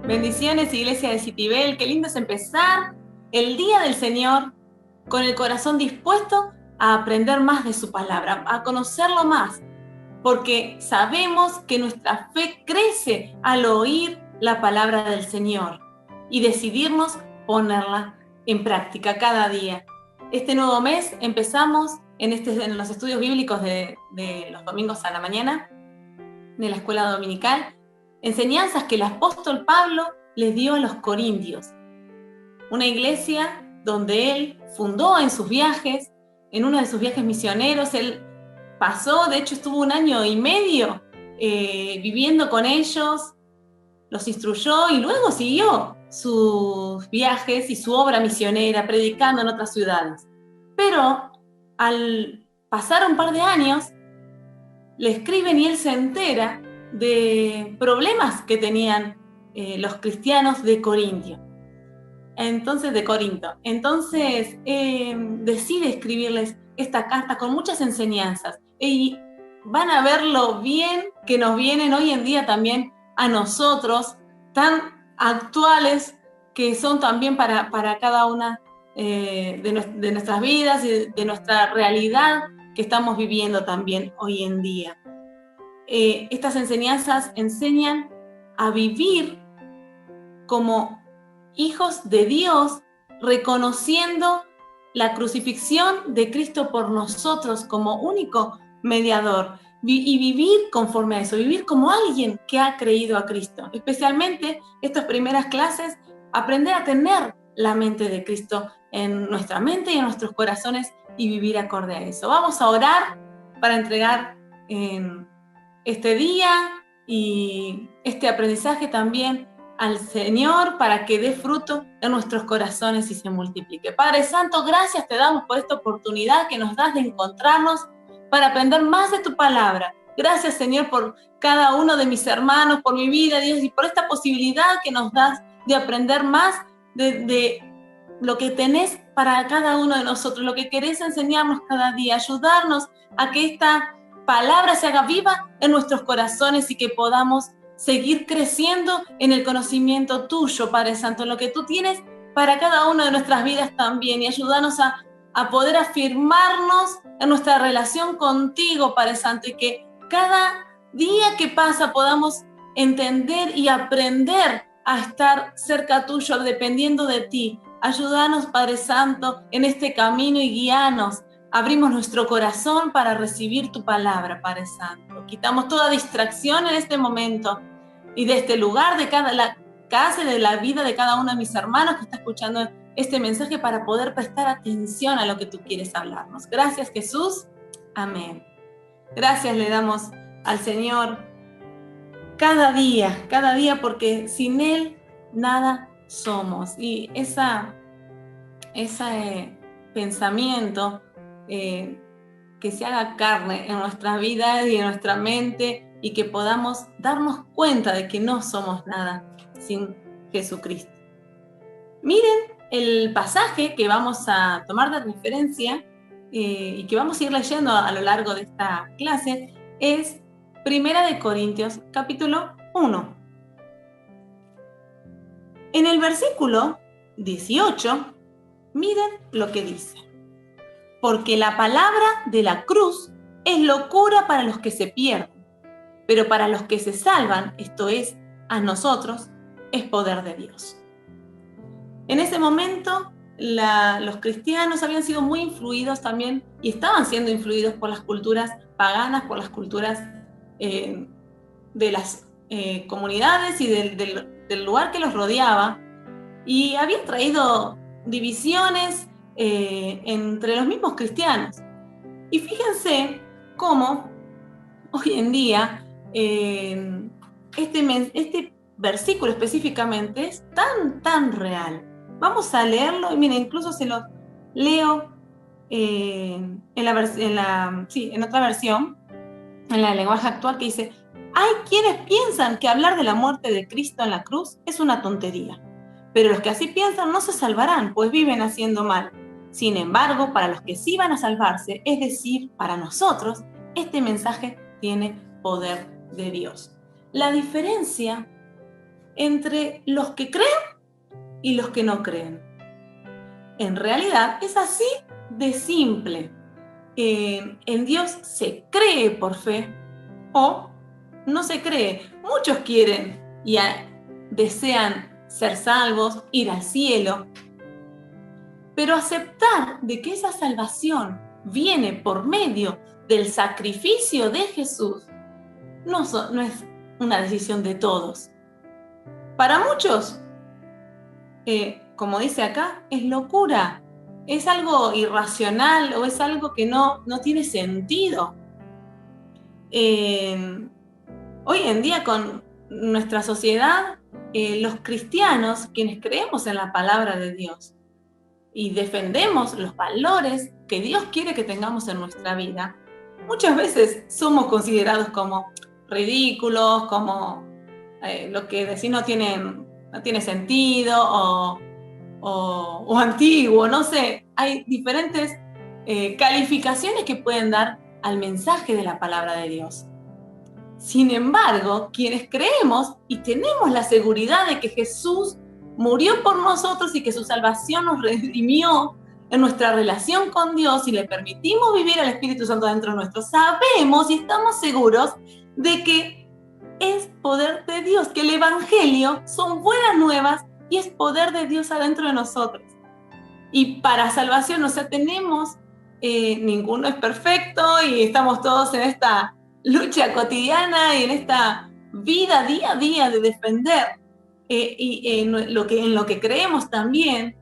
Bendiciones, Iglesia de Citibel. Qué lindo es empezar el Día del Señor con el corazón dispuesto a aprender más de su palabra, a conocerlo más, porque sabemos que nuestra fe crece al oír la palabra del Señor y decidirnos ponerla en práctica cada día. Este nuevo mes empezamos en los estudios bíblicos de los domingos a la mañana, de la escuela dominical, enseñanzas que el apóstol Pablo les dio a los corintios, una iglesia donde él fundó en sus viajes, en uno de sus viajes misioneros. Él pasó, de hecho estuvo 1 año y medio viviendo con ellos, los instruyó y luego siguió sus viajes y su obra misionera, predicando en otras ciudades. Pero al pasar un par de años, le escriben y él se entera de problemas que tenían los cristianos de Corinto. Entonces decide escribirles esta carta con muchas enseñanzas. Y van a ver lo bien que nos vienen hoy en día también a nosotros, tan actuales que son también para cada una de nuestras vidas y de nuestra realidad que estamos viviendo también hoy en día. Estas enseñanzas enseñan a vivir como hijos de Dios, reconociendo la crucifixión de Cristo por nosotros como único mediador, y vivir conforme a eso, vivir como alguien que ha creído a Cristo. Especialmente estas primeras clases, aprender a tener la mente de Cristo en nuestra mente y en nuestros corazones y vivir acorde a eso. Vamos a orar para entregar este día y este aprendizaje también al Señor para que dé fruto en nuestros corazones y se multiplique. Padre Santo, gracias te damos por esta oportunidad que nos das de encontrarnos para aprender más de tu palabra. Gracias, Señor, por cada uno de mis hermanos, por mi vida, Dios, y por esta posibilidad que nos das de aprender más de lo que tenés para cada uno de nosotros, lo que querés enseñarnos cada día, ayudarnos a que esta palabra se haga viva en nuestros corazones y que podamos seguir creciendo en el conocimiento tuyo, Padre Santo, en lo que tú tienes para cada una de nuestras vidas también, y ayudarnos a poder afirmarnos en nuestra relación contigo, Padre Santo, y que cada día que pasa podamos entender y aprender a estar cerca tuyo, dependiendo de ti. Ayúdanos, Padre Santo, en este camino y guíanos. Abrimos nuestro corazón para recibir tu palabra, Padre Santo. Quitamos toda distracción en este momento y de este lugar, de la casa y de la vida de cada uno de mis hermanos que está escuchando este mensaje, para poder prestar atención a lo que tú quieres hablarnos. Gracias, Jesús. Amén. Gracias le damos al Señor cada día, porque sin Él nada somos. Y ese pensamiento que se haga carne en nuestras vidas y en nuestra mente, y que podamos darnos cuenta de que no somos nada sin Jesucristo. Miren el pasaje que vamos a tomar de referencia y que vamos a ir leyendo a lo largo de esta clase, es 1 Corintios capítulo 1. En el versículo 18, miren lo que dice: porque la palabra de la cruz es locura para los que se pierden, pero para los que se salvan, esto es, a nosotros, es poder de Dios. En ese momento, los cristianos habían sido muy influidos también, y estaban siendo influidos por las culturas paganas, por las culturas de las comunidades y del lugar que los rodeaba, y habían traído divisiones entre los mismos cristianos. Y fíjense cómo hoy en día este versículo específicamente es tan real. Vamos a leerlo, y miren, incluso se lo leo en otra versión, en la lenguaje actual, que dice: hay quienes piensan que hablar de la muerte de Cristo en la cruz es una tontería, pero los que así piensan no se salvarán, pues viven haciendo mal. Sin embargo, para los que sí van a salvarse, es decir, para nosotros, este mensaje tiene poder de Dios. La diferencia entre los que creen y los que no creen. En realidad es así de simple. En Dios se cree por fe o no se cree. Muchos quieren y desean ser salvos, ir al cielo, pero aceptar de que esa salvación viene por medio del sacrificio de Jesús no es una decisión de todos. Para muchos, como dice acá, es locura, es algo irracional o es algo que no tiene sentido. Hoy en día con nuestra sociedad, los cristianos, quienes creemos en la palabra de Dios y defendemos los valores que Dios quiere que tengamos en nuestra vida, muchas veces somos considerados como ridículos, como lo que decís no tiene sentido o antiguo, no sé. Hay diferentes calificaciones que pueden dar al mensaje de la palabra de Dios. Sin embargo, quienes creemos y tenemos la seguridad de que Jesús murió por nosotros y que su salvación nos redimió en nuestra relación con Dios y le permitimos vivir al Espíritu Santo dentro de nosotros, sabemos y estamos seguros de que es poder de Dios, que el Evangelio son buenas nuevas y es poder de Dios adentro de nosotros. Y para salvación, o sea, tenemos, ninguno es perfecto y estamos todos en esta lucha cotidiana y en esta vida día a día de defender y en lo que creemos también.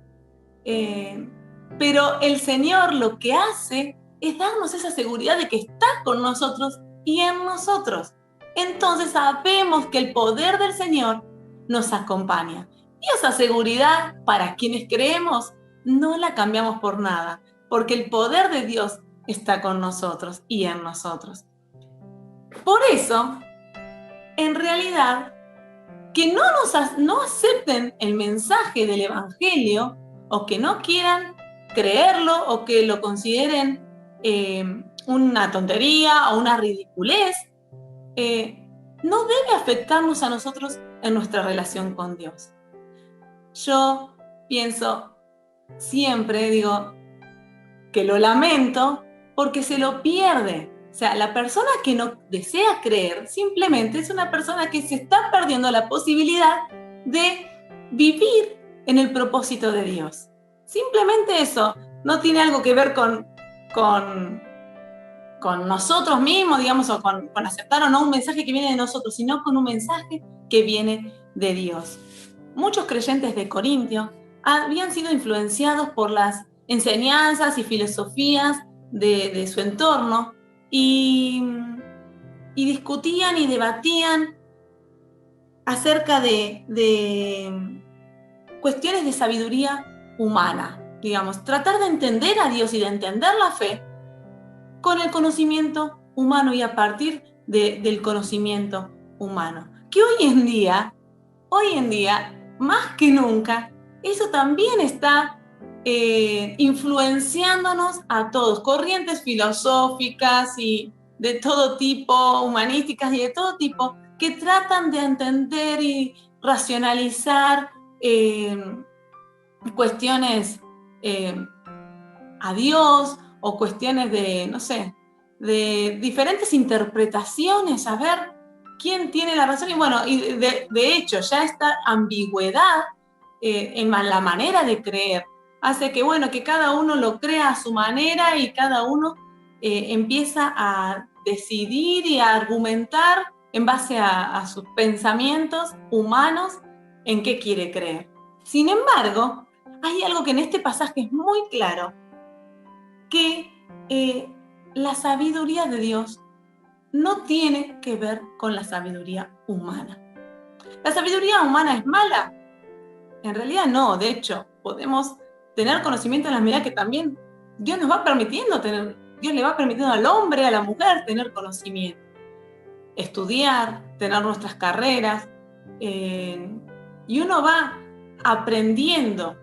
Pero el Señor lo que hace es darnos esa seguridad de que está con nosotros y en nosotros. Entonces sabemos que el poder del Señor nos acompaña. Y esa seguridad, para quienes creemos, no la cambiamos por nada, porque el poder de Dios está con nosotros y en nosotros. Por eso, en realidad, que no acepten el mensaje del Evangelio o que no quieran creerlo o que lo consideren una tontería o una ridiculez, no debe afectarnos a nosotros en nuestra relación con Dios. Yo pienso siempre, digo, que lo lamento porque se lo pierde. O sea, la persona que no desea creer simplemente es una persona que se está perdiendo la posibilidad de vivir en el propósito de Dios. Simplemente eso, no tiene algo que ver con nosotros mismos, digamos, o con aceptar o no un mensaje que viene de nosotros, sino con un mensaje que viene de Dios. Muchos creyentes de Corintio habían sido influenciados por las enseñanzas y filosofías de su entorno y discutían y debatían acerca de cuestiones de sabiduría humana, digamos, tratar de entender a Dios y de entender la fe con el conocimiento humano y a partir del conocimiento humano. Que hoy en día, más que nunca, eso también está influenciándonos a todos, corrientes filosóficas y de todo tipo, humanísticas y de todo tipo, que tratan de entender y racionalizar cuestiones a Dios o cuestiones de, no sé, de diferentes interpretaciones, a ver quién tiene la razón. Y bueno, y de hecho, ya esta ambigüedad en la manera de creer hace que, bueno, que cada uno lo crea a su manera y cada uno empieza a decidir y a argumentar en base a sus pensamientos humanos en qué quiere creer. Sin embargo, hay algo que en este pasaje es muy claro, que la sabiduría de Dios no tiene que ver con la sabiduría humana. ¿La sabiduría humana es mala? En realidad no, de hecho, podemos tener conocimiento en la medida que también Dios nos va permitiendo tener, Dios le va permitiendo al hombre, a la mujer tener conocimiento. Estudiar, tener nuestras carreras, y uno va aprendiendo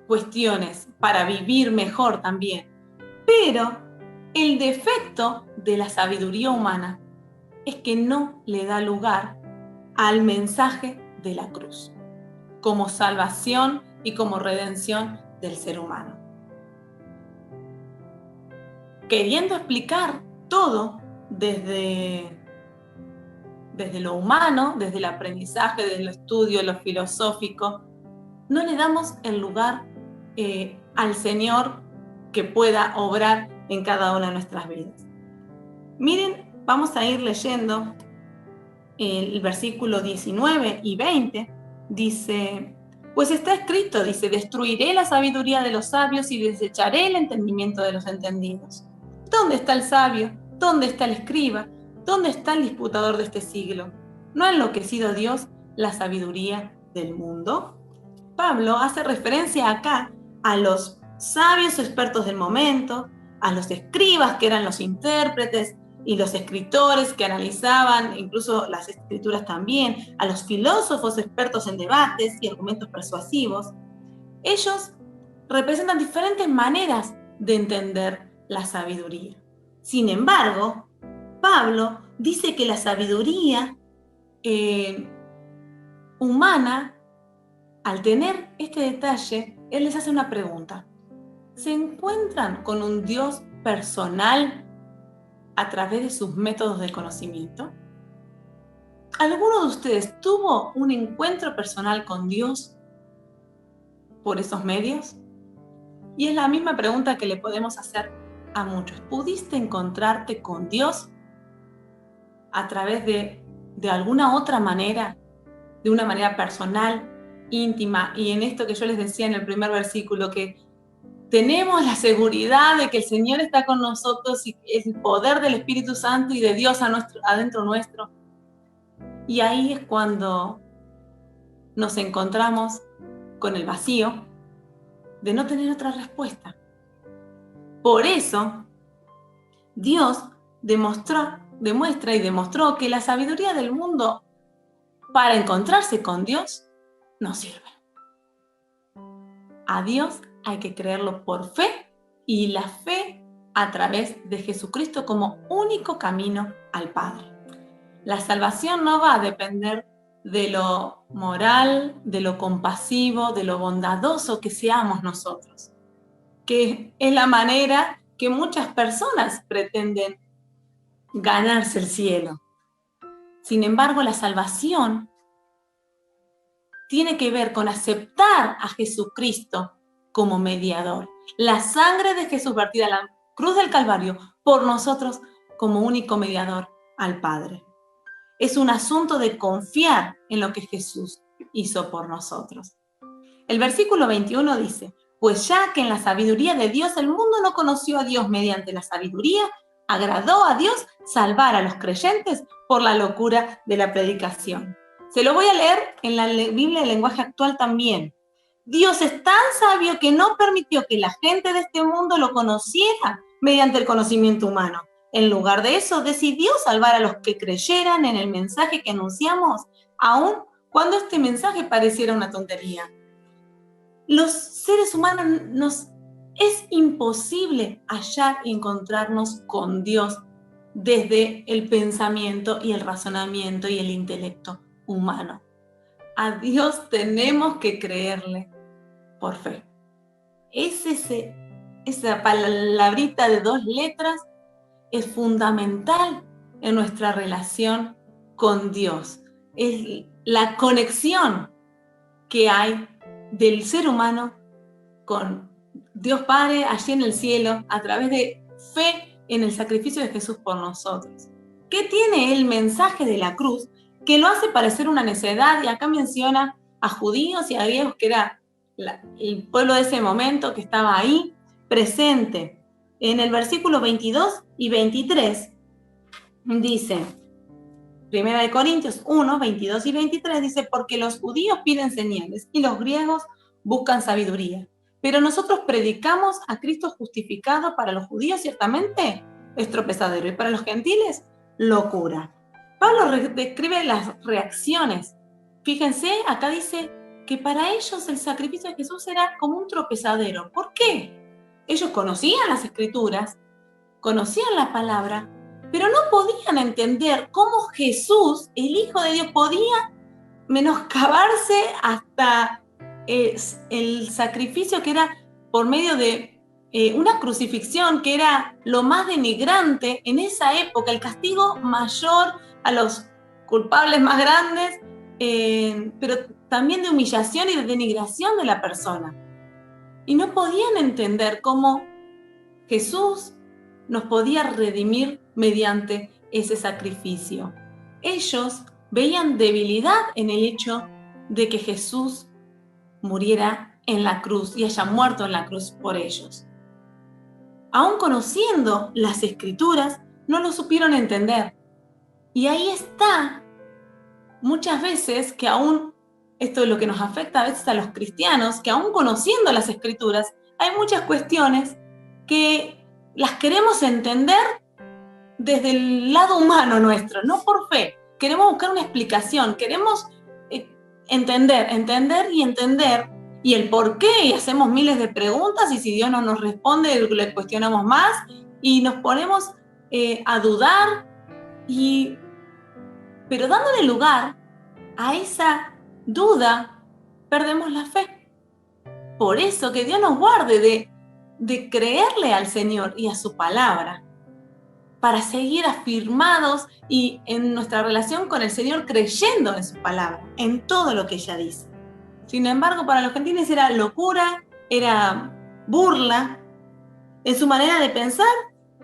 cuestiones para vivir mejor también. Pero el defecto de la sabiduría humana es que no le da lugar al mensaje de la cruz, como salvación y como redención del ser humano. Queriendo explicar todo desde lo humano, desde el aprendizaje, desde el estudio, lo filosófico, no le damos el lugar al Señor que pueda obrar en cada una de nuestras vidas. Miren, vamos a ir leyendo el versículo 19 y 20, dice, pues está escrito, dice, destruiré la sabiduría de los sabios y desecharé el entendimiento de los entendidos. ¿Dónde está el sabio? ¿Dónde está el escriba? ¿Dónde está el disputador de este siglo? ¿No ha enloquecido Dios la sabiduría del mundo? Pablo hace referencia acá a los sabios expertos del momento, a los escribas que eran los intérpretes y los escritores que analizaban incluso las escrituras también, a los filósofos expertos en debates y argumentos persuasivos. Ellos representan diferentes maneras de entender la sabiduría. Sin embargo, Pablo dice que la sabiduría humana, al tener este detalle, él les hace una pregunta. ¿Se encuentran con un Dios personal a través de sus métodos de conocimiento? ¿Alguno de ustedes tuvo un encuentro personal con Dios por esos medios? Y es la misma pregunta que le podemos hacer a muchos. ¿Pudiste encontrarte con Dios a través de alguna otra manera, de una manera personal, íntima? Y en esto que yo les decía en el primer versículo, que tenemos la seguridad de que el Señor está con nosotros y es el poder del Espíritu Santo y de Dios adentro nuestro. Y ahí es cuando nos encontramos con el vacío de no tener otra respuesta. Por eso, Dios demuestra y demostró que la sabiduría del mundo para encontrarse con Dios no sirve. A Dios hay que creerlo por fe, y la fe a través de Jesucristo como único camino al Padre. La salvación no va a depender de lo moral, de lo compasivo, de lo bondadoso que seamos nosotros, que es la manera que muchas personas pretenden ganarse el cielo. Sin embargo, la salvación tiene que ver con aceptar a Jesucristo como mediador. La sangre de Jesús vertida en la cruz del Calvario por nosotros como único mediador al Padre. Es un asunto de confiar en lo que Jesús hizo por nosotros. El versículo 21 dice, pues ya que en la sabiduría de Dios el mundo no conoció a Dios mediante la sabiduría, agradó a Dios salvar a los creyentes por la locura de la predicación. Se lo voy a leer en la Biblia de lenguaje actual también. Dios es tan sabio que no permitió que la gente de este mundo lo conociera mediante el conocimiento humano. En lugar de eso, decidió salvar a los que creyeran en el mensaje que anunciamos, aun cuando este mensaje pareciera una tontería. Los seres humanos es imposible hallar y encontrarnos con Dios desde el pensamiento y el razonamiento y el intelecto humano. A Dios tenemos que creerle por fe. Esa palabrita de 2 letras es fundamental en nuestra relación con Dios. Es la conexión que hay del ser humano con Dios Padre allí en el cielo a través de fe en el sacrificio de Jesús por nosotros. ¿Qué tiene el mensaje de la cruz que lo hace parecer una necedad? Y acá menciona a judíos y a griegos, que era el pueblo de ese momento que estaba ahí presente. En el versículo 22 y 23 dice, 1 Corintios 1, 22 y 23 dice, porque los judíos piden señales y los griegos buscan sabiduría. Pero nosotros predicamos a Cristo justificado. Para los judíos ciertamente es tropezadero y para los gentiles locura. Pablo describe las reacciones. Fíjense, acá dice que para ellos el sacrificio de Jesús era como un tropezadero. ¿Por qué? Ellos conocían las escrituras, conocían la palabra, pero no podían entender cómo Jesús, el Hijo de Dios, podía menoscabarse hasta el sacrificio que era por medio de una crucifixión, que era lo más denigrante en esa época, el castigo mayor a los culpables más grandes, pero también de humillación y de denigración de la persona. Y no podían entender cómo Jesús nos podía redimir mediante ese sacrificio. Ellos veían debilidad en el hecho de que Jesús muriera en la cruz y haya muerto en la cruz por ellos. Aún conociendo las Escrituras, no lo supieron entender. Y ahí está, muchas veces, que aún, esto es lo que nos afecta a veces a los cristianos, que aún conociendo las Escrituras, hay muchas cuestiones que las queremos entender desde el lado humano nuestro, no por fe. Queremos buscar una explicación, queremos entender y el por qué, y hacemos miles de preguntas, y si Dios no nos responde, le cuestionamos más y nos ponemos a dudar, pero dándole lugar a esa duda, perdemos la fe. Por eso que Dios nos guarde de creerle al Señor y a su palabra, para seguir afirmados y en nuestra relación con el Señor, creyendo en su palabra, en todo lo que ella dice. Sin embargo, para los gentiles era locura, era burla. En su manera de pensar,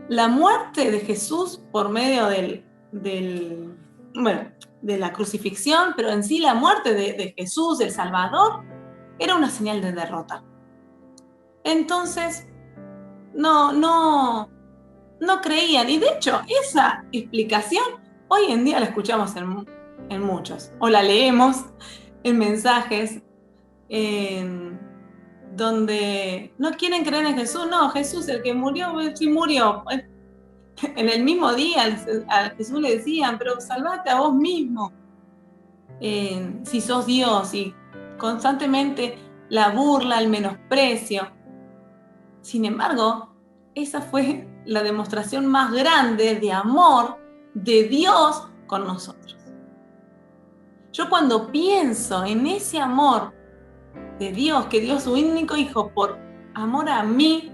la muerte de Jesús por medio de la crucifixión, pero en sí la muerte de Jesús, el Salvador, era una señal de derrota. Entonces, no creían. Y de hecho, esa explicación hoy en día la escuchamos en muchos, o la leemos en mensajes donde no quieren creer en Jesús. No, Jesús, el que murió, sí murió. En el mismo día a Jesús le decían, pero salvate a vos mismo, si sos Dios, y constantemente la burla, el menosprecio. Sin embargo, esa fue la demostración más grande de amor de Dios con nosotros. Yo cuando pienso en ese amor de Dios, que dio su único Hijo por amor a mí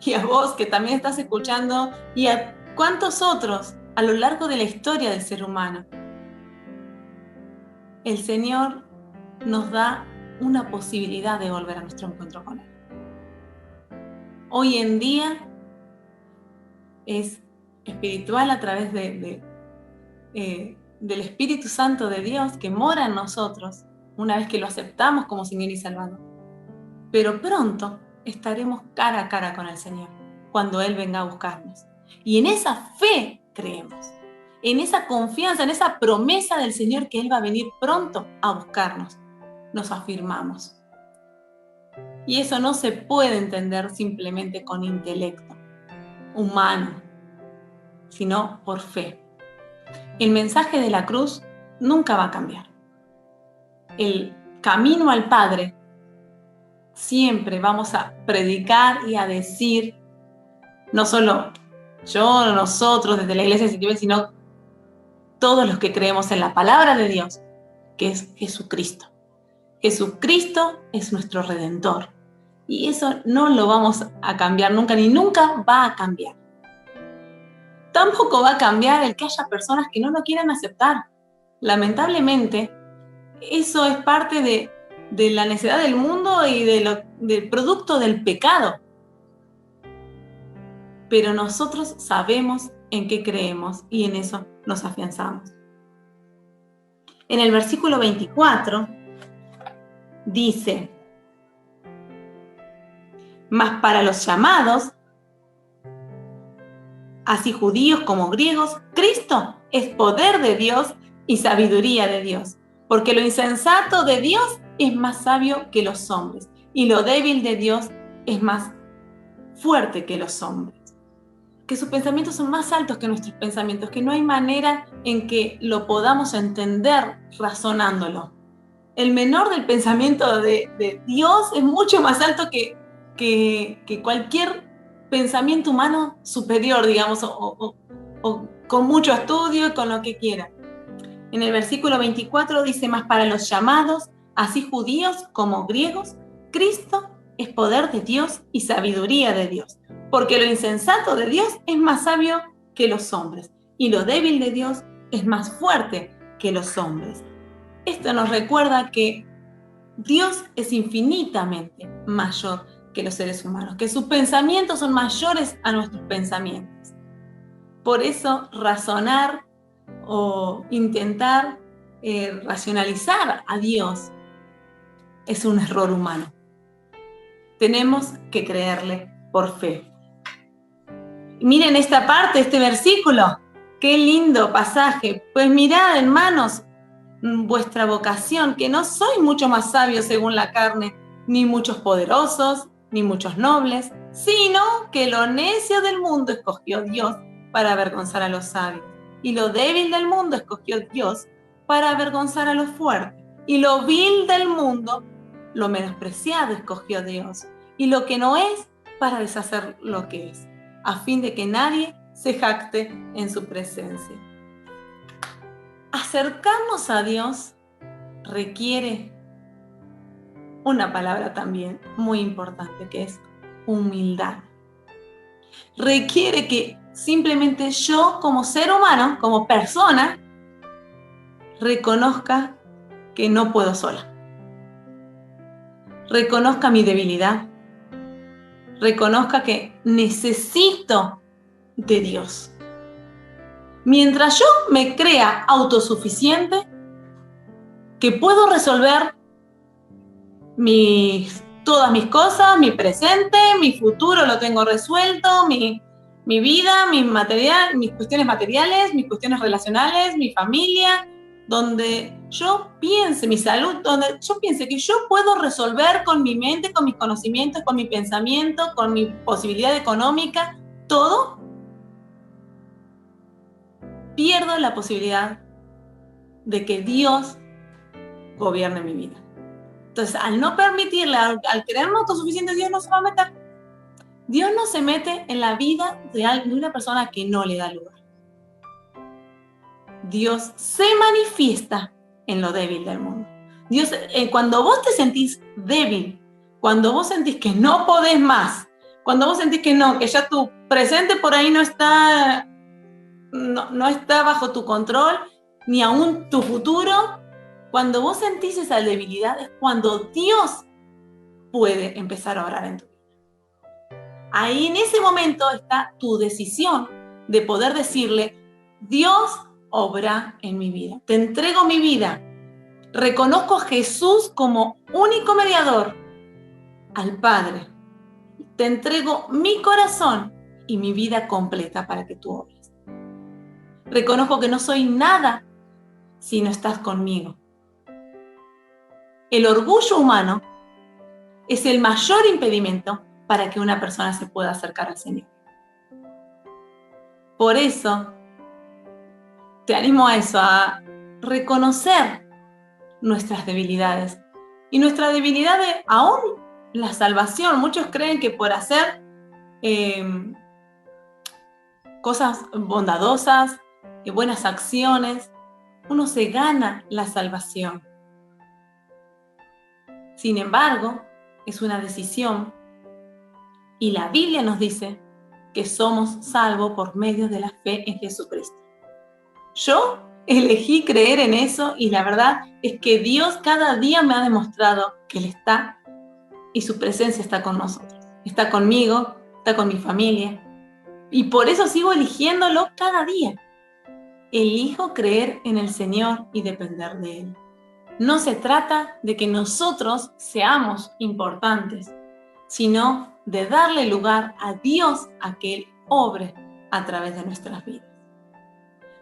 y a vos que también estás escuchando, y a cuántos otros a lo largo de la historia del ser humano, el Señor nos da una posibilidad de volver a nuestro encuentro con Él. Hoy en día es espiritual a través del Espíritu Santo de Dios que mora en nosotros una vez que lo aceptamos como Señor y Salvador. Pero pronto estaremos cara a cara con el Señor cuando Él venga a buscarnos. Y en esa fe creemos, en esa confianza, en esa promesa del Señor que Él va a venir pronto a buscarnos. Nos afirmamos. Y eso no se puede entender simplemente con intelecto humano, sino por fe. El mensaje de la cruz nunca va a cambiar. El camino al Padre siempre vamos a predicar y a decir, no solo yo, nosotros desde la Iglesia Civil, sino todos los que creemos en la palabra de Dios, que es Jesucristo. Jesucristo es nuestro Redentor. Y eso no lo vamos a cambiar nunca, ni nunca va a cambiar. Tampoco va a cambiar el que haya personas que no lo quieran aceptar. Lamentablemente, eso es parte de la necedad del mundo y del producto del pecado. Pero nosotros sabemos en qué creemos y en eso nos afianzamos. En el versículo 24 dice: mas para los llamados, así judíos como griegos, Cristo es poder de Dios y sabiduría de Dios, porque lo insensato de Dios es más sabio que los hombres, y lo débil de Dios es más fuerte que los hombres. Que sus pensamientos son más altos que nuestros pensamientos, que no hay manera en que lo podamos entender razonándolo. El menor del pensamiento de Dios es mucho más alto que cualquier pensamiento humano superior, digamos, o con mucho estudio y con lo que quiera. En el versículo 24 dice: mas para los llamados, así judíos como griegos, Cristo es poder de Dios y sabiduría de Dios, porque lo insensato de Dios es más sabio que los hombres, y lo débil de Dios es más fuerte que los hombres. Esto nos recuerda que Dios es infinitamente mayor que los seres humanos, que sus pensamientos son mayores a nuestros pensamientos. Por eso, razonar o intentar racionalizar a Dios es un error humano. Tenemos que creerle por fe. Miren esta parte, este versículo. Qué lindo pasaje. Pues mirad, hermanos, vuestra vocación, que no sois mucho más sabios según la carne, ni muchos poderosos, ni muchos nobles, sino que lo necio del mundo escogió Dios para avergonzar a los sabios, y lo débil del mundo escogió Dios para avergonzar a los fuertes, y lo vil del mundo, lo menospreciado escogió Dios, y lo que no es, para deshacer lo que es, a fin de que nadie se jacte en su presencia. Acercarnos a Dios requiere una palabra también muy importante, que es humildad. Requiere que simplemente yo, como ser humano, como persona, reconozca que no puedo sola. Reconozca mi debilidad. Reconozca que necesito de Dios. Mientras yo me crea autosuficiente, que puedo resolver todas mis cosas, mi presente, mi futuro lo tengo resuelto, mi vida, mis cuestiones materiales, mis cuestiones relacionales, mi familia, donde yo piense, mi salud, donde yo piense que yo puedo resolver con mi mente, con mis conocimientos, con mi pensamiento, con mi posibilidad económica, todo, pierdo la posibilidad de que Dios gobierne mi vida. Entonces, al no permitirle, al creerme autosuficiente, Dios no se va a meter. Dios no se mete en la vida de una persona que no le da lugar. Dios se manifiesta en lo débil del mundo. Dios, cuando vos te sentís débil, cuando vos sentís que no podés más, cuando vos sentís que no, que ya tu presente por ahí no está bajo tu control, ni aún tu futuro, cuando vos sentís esa debilidad es cuando Dios puede empezar a orar en tu vida. Ahí en ese momento está tu decisión de poder decirle: Dios, obra en mi vida. Te entrego mi vida. Reconozco a Jesús como único mediador al Padre. Te entrego mi corazón y mi vida completa para que tú obres. Reconozco que no soy nada si no estás conmigo. El orgullo humano es el mayor impedimento para que una persona se pueda acercar al Señor. Por eso, te animo a eso, a reconocer nuestras debilidades. Y nuestra debilidad es aún la salvación. Muchos creen que por hacer cosas bondadosas, buenas acciones, uno se gana la salvación. Sin embargo, es una decisión. Y la Biblia nos dice que somos salvos por medio de la fe en Jesucristo. Yo elegí creer en eso y la verdad es que Dios cada día me ha demostrado que Él está y su presencia está con nosotros. Está conmigo, está con mi familia y por eso sigo eligiéndolo cada día. Elijo creer en el Señor y depender de Él. No se trata de que nosotros seamos importantes, sino de darle lugar a Dios a que Él obre a través de nuestras vidas.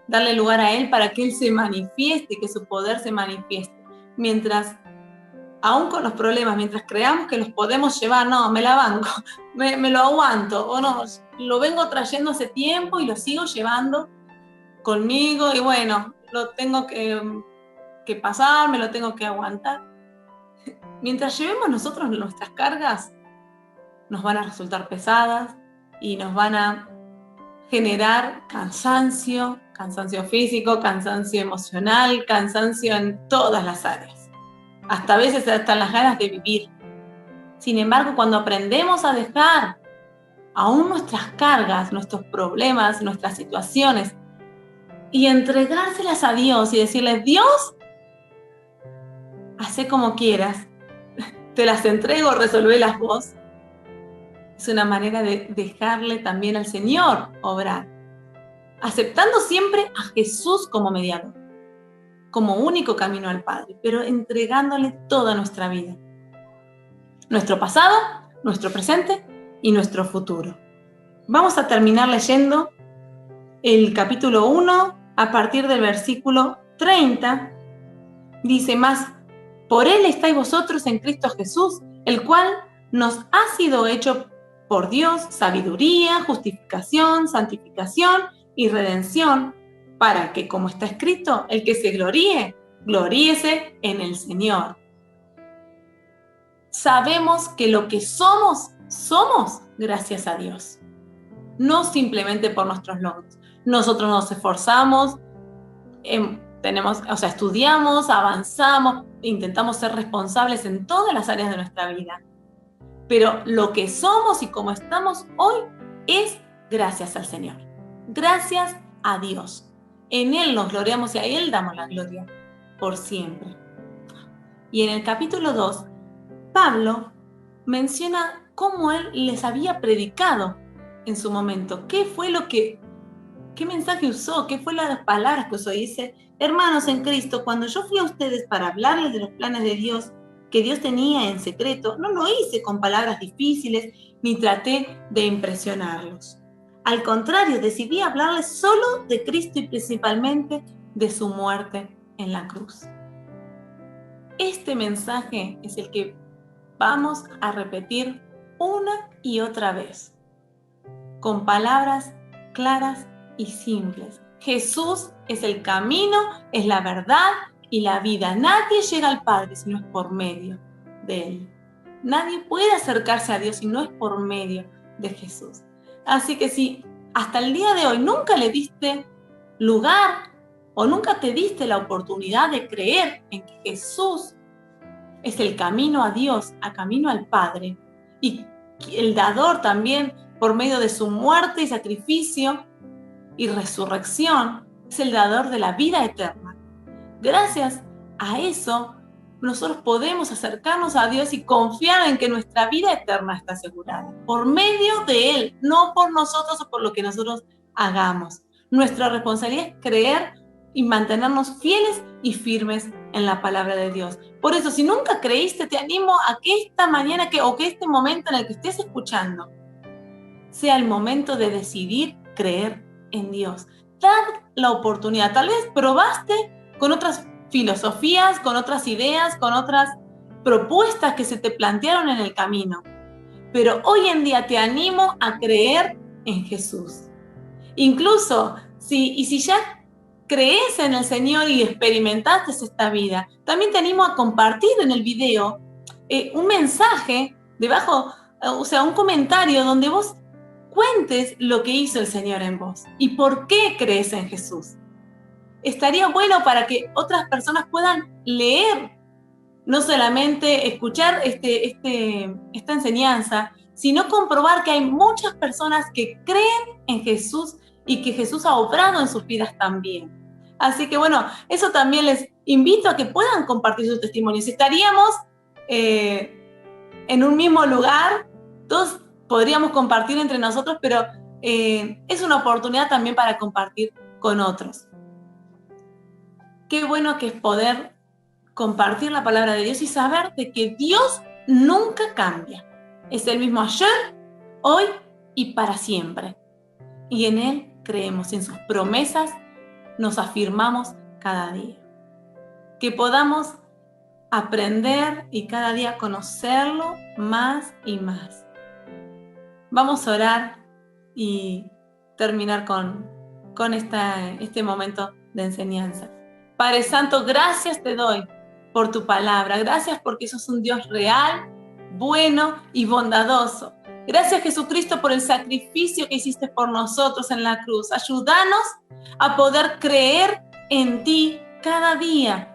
Darle lugar a Él para que Él se manifieste, que su poder se manifieste. Mientras, aún con los problemas, mientras creamos que los podemos llevar, no, me la banco, me lo aguanto, o no, lo vengo trayendo hace tiempo y lo sigo llevando conmigo y bueno, lo tengo que pasar, me lo tengo que aguantar. Mientras llevemos nosotros nuestras cargas, nos van a resultar pesadas y nos van a generar cansancio, cansancio físico, cansancio emocional, cansancio en todas las áreas. Hasta a veces hasta las ganas de vivir. Sin embargo, cuando aprendemos a dejar aún nuestras cargas, nuestros problemas, nuestras situaciones, y entregárselas a Dios y decirle, Dios, hacé como quieras, te las entrego, resolvélas vos. Es una manera de dejarle también al Señor obrar, aceptando siempre a Jesús como mediador, como único camino al Padre, pero entregándole toda nuestra vida, nuestro pasado, nuestro presente y nuestro futuro. Vamos a terminar leyendo el capítulo 1 a partir del versículo 30. Dice más, por Él estáis vosotros en Cristo Jesús, el cual nos ha sido hecho por Dios sabiduría, justificación, santificación y redención, para que, como está escrito, el que se gloríe, gloríese en el Señor. Sabemos que lo que somos gracias a Dios, no simplemente por nuestros logros. Nosotros nos esforzamos, estudiamos, avanzamos, intentamos ser responsables en todas las áreas de nuestra vida. Pero lo que somos y como estamos hoy es gracias al Señor. Gracias a Dios. En Él nos gloriamos y a Él damos la gloria por siempre. Y en el capítulo 2, Pablo menciona cómo Él les había predicado en su momento. ¿Qué mensaje usó? ¿Qué fue las palabras que usó? Y dice, hermanos en Cristo, cuando yo fui a ustedes para hablarles de los planes de Dios que Dios tenía en secreto, no lo hice con palabras difíciles ni traté de impresionarlos. Al contrario, decidí hablarles solo de Cristo y principalmente de su muerte en la cruz. Este mensaje es el que vamos a repetir una y otra vez, con palabras claras y simples. Jesús es el camino, es la verdad y la vida. Nadie llega al Padre si no es por medio de Él. Nadie puede acercarse a Dios si no es por medio de Jesús. Así que si hasta el día de hoy nunca le diste lugar o nunca te diste la oportunidad de creer en que Jesús es el camino a Dios, a camino al Padre, y el dador también por medio de su muerte y sacrificio y resurrección, es el dador de la vida eterna. Gracias a eso, nosotros podemos acercarnos a Dios y confiar en que nuestra vida eterna está asegurada, por medio de Él, no por nosotros o por lo que nosotros hagamos. Nuestra responsabilidad es creer y mantenernos fieles y firmes en la palabra de Dios. Por eso, si nunca creíste, te animo a que esta mañana o que este momento en el que estés escuchando sea el momento de decidir creer en Dios. Dar la oportunidad. Tal vez probaste con otras filosofías, con otras ideas, con otras propuestas que se te plantearon en el camino. Pero hoy en día te animo a creer en Jesús. Incluso si ya crees en el Señor y experimentaste esta vida, también te animo a compartir en el video un mensaje debajo, un comentario donde vos cuentes lo que hizo el Señor en vos y por qué crees en Jesús. Estaría bueno para que otras personas puedan leer, no solamente escuchar esta enseñanza, sino comprobar que hay muchas personas que creen en Jesús y que Jesús ha obrado en sus vidas también. Así que bueno, eso también les invito a que puedan compartir sus testimonios. Estaríamos en un mismo lugar, todos podríamos compartir entre nosotros, pero es una oportunidad también para compartir con otros. Qué bueno que es poder compartir la palabra de Dios y saber de que Dios nunca cambia. Es el mismo ayer, hoy y para siempre. Y en Él creemos, en sus promesas nos afirmamos cada día. Que podamos aprender y cada día conocerlo más y más. Vamos a orar y terminar con este momento de enseñanza. Padre Santo, gracias te doy por tu palabra. Gracias porque sos un Dios real, bueno y bondadoso. Gracias, Jesucristo, por el sacrificio que hiciste por nosotros en la cruz. Ayúdanos a poder creer en ti cada día.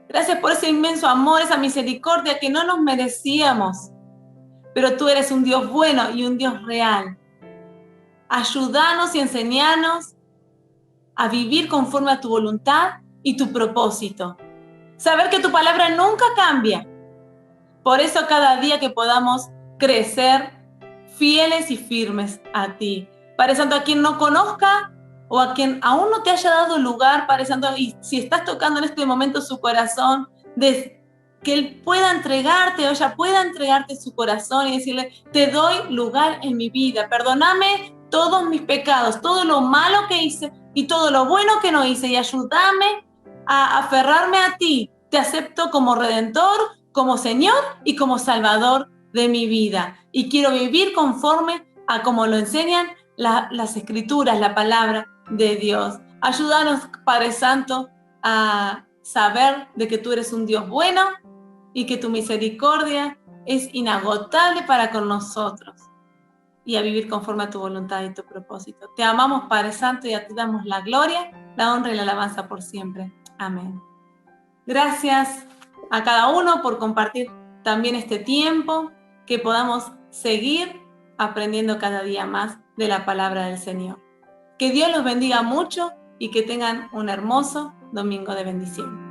Gracias por ese inmenso amor, esa misericordia que no nos merecíamos. Pero tú eres un Dios bueno y un Dios real. Ayúdanos y enséñanos a vivir conforme a tu voluntad y tu propósito. Saber que tu palabra nunca cambia. Por eso cada día que podamos crecer fieles y firmes a ti. Padre Santo, a quien no conozca o a quien aún no te haya dado lugar, Padre Santo, y si estás tocando en este momento su corazón, que Él pueda entregarte o ella pueda entregarte su corazón y decirle, te doy lugar en mi vida, perdóname todos mis pecados, todo lo malo que hice y todo lo bueno que no hice, y ayúdame a aferrarme a ti. Te acepto como Redentor, como Señor y como Salvador de mi vida. Y quiero vivir conforme a como lo enseñan las Escrituras, la palabra de Dios. Ayúdanos, Padre Santo, a saber de que tú eres un Dios bueno y que tu misericordia es inagotable para con nosotros, y a vivir conforme a tu voluntad y tu propósito. Te amamos, Padre Santo, y a ti damos la gloria, la honra y la alabanza por siempre. Amén. Gracias a cada uno por compartir también este tiempo, que podamos seguir aprendiendo cada día más de la palabra del Señor. Que Dios los bendiga mucho y que tengan un hermoso domingo de bendición.